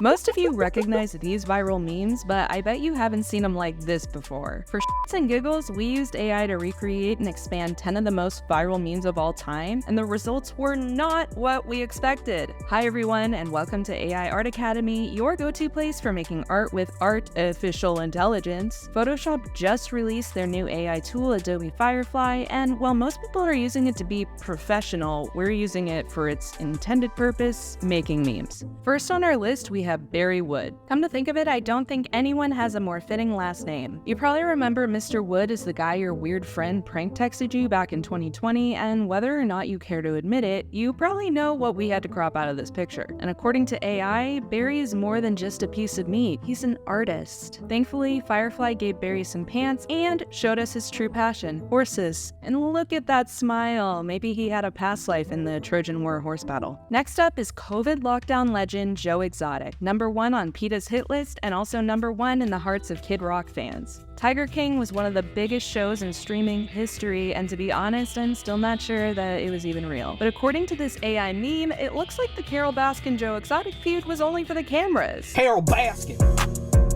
Most of you recognize these viral memes, but I bet you haven't seen them like this before. For shits and giggles, we used AI to recreate and expand 10 of the most viral memes of all time, and the results were not what we expected. Hi everyone, and welcome to AI Art Academy, your go-to place for making art with artificial intelligence. Photoshop just released their new AI tool, Adobe Firefly, and while most people are using it to be professional, we're using it for its intended purpose, making memes. First on our list, we have Barry Wood. Come to think of it, I don't think anyone has a more fitting last name. You probably remember Mr. Wood as the guy your weird friend prank texted you back in 2020, and whether or not you care to admit it, you probably know what we had to crop out of this picture. And according to AI, Barry is more than just a piece of meat, he's an artist. Thankfully, Firefly gave Barry some pants and showed us his true passion, horses. And look at that smile, maybe he had a past life in the Trojan War horse battle. Next up is COVID lockdown legend Joe Exotic. #1 on PETA's hit list and also #1 in the hearts of Kid Rock fans. Tiger King was one of the biggest shows in streaming history, and to be honest, I'm still not sure that it was even real. But according to this AI meme, it looks like the Carole Baskin-Joe Exotic feud was only for the cameras. Carole Baskin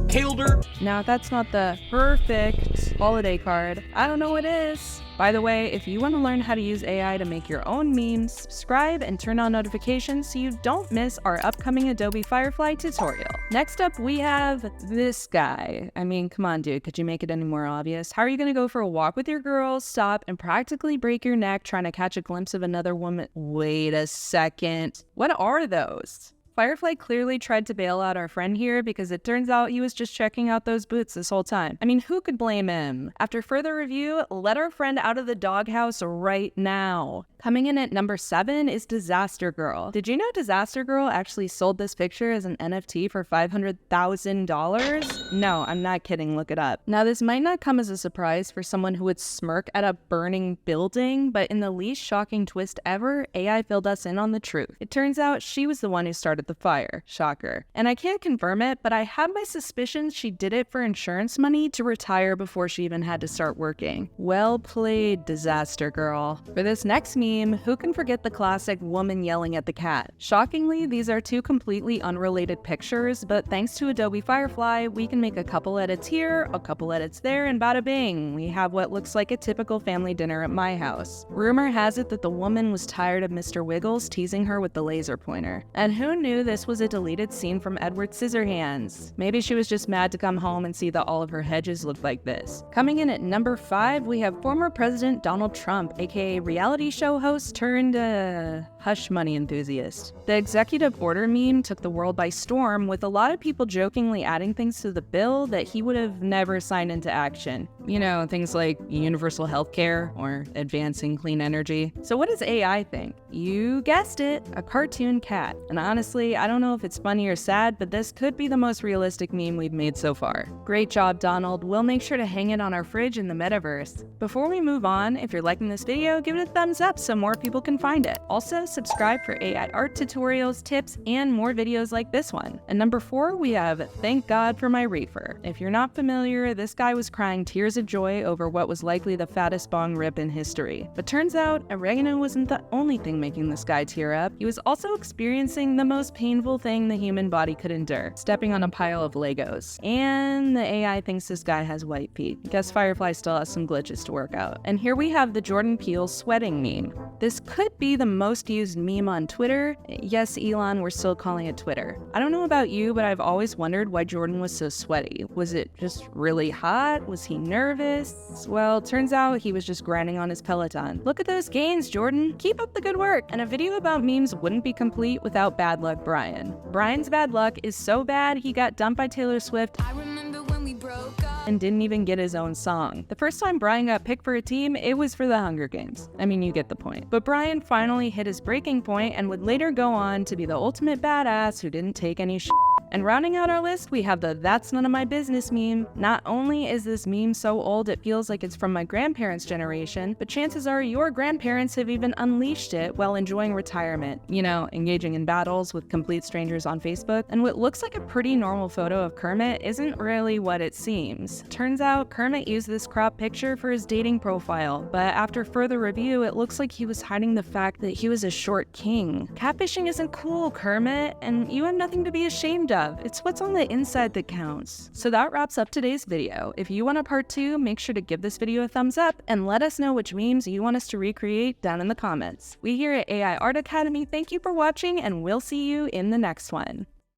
killed her. Now, if that's not the perfect holiday card, I don't know what is. By the way, if you want to learn how to use AI to make your own memes, subscribe and turn on notifications so you don't miss our upcoming Adobe Firefly tutorial. Next up, we have this guy. I mean, come on, dude, could you make it any more obvious? How are you going to go for a walk with your girls, stop, and practically break your neck trying to catch a glimpse of another woman? Wait a second. What are those? Firefly clearly tried to bail out our friend here because it turns out he was just checking out those boots this whole time. I mean, who could blame him? After further review, let our friend out of the doghouse right now. Coming in at #7 is Disaster Girl. Did you know Disaster Girl actually sold this picture as an NFT for $500,000? No, I'm not kidding, look it up. Now, this might not come as a surprise for someone who would smirk at a burning building, but in the least shocking twist ever, AI filled us in on the truth. It turns out she was the one who started the fire. Shocker. And I can't confirm it, but I have my suspicions she did it for insurance money to retire before she even had to start working. Well played, Disaster Girl. For this next meme, who can forget the classic woman yelling at the cat? Shockingly, these are two completely unrelated pictures, but thanks to Adobe Firefly, we can make a couple edits here, a couple edits there, and bada bing, we have what looks like a typical family dinner at my house. Rumor has it that the woman was tired of Mr. Wiggles teasing her with the laser pointer. And who knew this was a deleted scene from Edward Scissorhands? Maybe she was just mad to come home and see that all of her hedges looked like this. Coming in at #5, we have former President Donald Trump, aka reality show host turned hush money enthusiast. The executive order meme took the world by storm, with a lot of people jokingly adding things to the bill that he would have never signed into action. You know, things like universal health care or advancing clean energy. So what does AI think? You guessed it, a cartoon cat. And honestly, I don't know if it's funny or sad, but this could be the most realistic meme we've made so far. Great job, Donald. We'll make sure to hang it on our fridge in the metaverse. Before we move on, if you're liking this video, give it a thumbs up so more people can find it. Also, subscribe for AI art tutorials, tips, and more videos like this one. And #4, we have Thank God for My Reefer. If you're not familiar, this guy was crying tears of joy over what was likely the fattest bong rip in history. But turns out, oregano wasn't the only thing making this guy tear up. He was also experiencing the most painful thing the human body could endure, stepping on a pile of Legos. And the AI thinks this guy has white feet. Guess Firefly still has some glitches to work out. And here we have the Jordan Peele sweating meme. This could be the most used meme on Twitter. Yes, Elon, we're still calling it Twitter. I don't know about you, but I've always wondered why Jordan was so sweaty. Was it just really hot? Was he nervous? Well, turns out he was just grinding on his Peloton. Look at those gains, Jordan. Keep up the good work. And a video about memes wouldn't be complete without Bad Luck Brian. Brian's bad luck is so bad he got dumped by Taylor Swift and didn't even get his own song. The first time Brian got picked for a team, it was for the Hunger Games. I mean, you get the point. But Brian finally hit his breaking point and would later go on to be the ultimate badass who didn't take any shit. And rounding out our list, we have the "That's None of My Business" meme. Not only is this meme so old it feels like it's from my grandparents' generation, but chances are your grandparents have even unleashed it while enjoying retirement. You know, engaging in battles with complete strangers on Facebook. And what looks like a pretty normal photo of Kermit isn't really what it seems. Turns out Kermit used this crop picture for his dating profile, but after further review, it looks like he was hiding the fact that he was a short king. Catfishing isn't cool, Kermit, and you have nothing to be ashamed of. of. It's what's on the inside that counts. So that wraps up today's video. If you want a part 2, make sure to give this video a thumbs up and let us know which memes you want us to recreate down in the comments. We here at AI Art Academy thank you for watching, and we'll see you in the next one.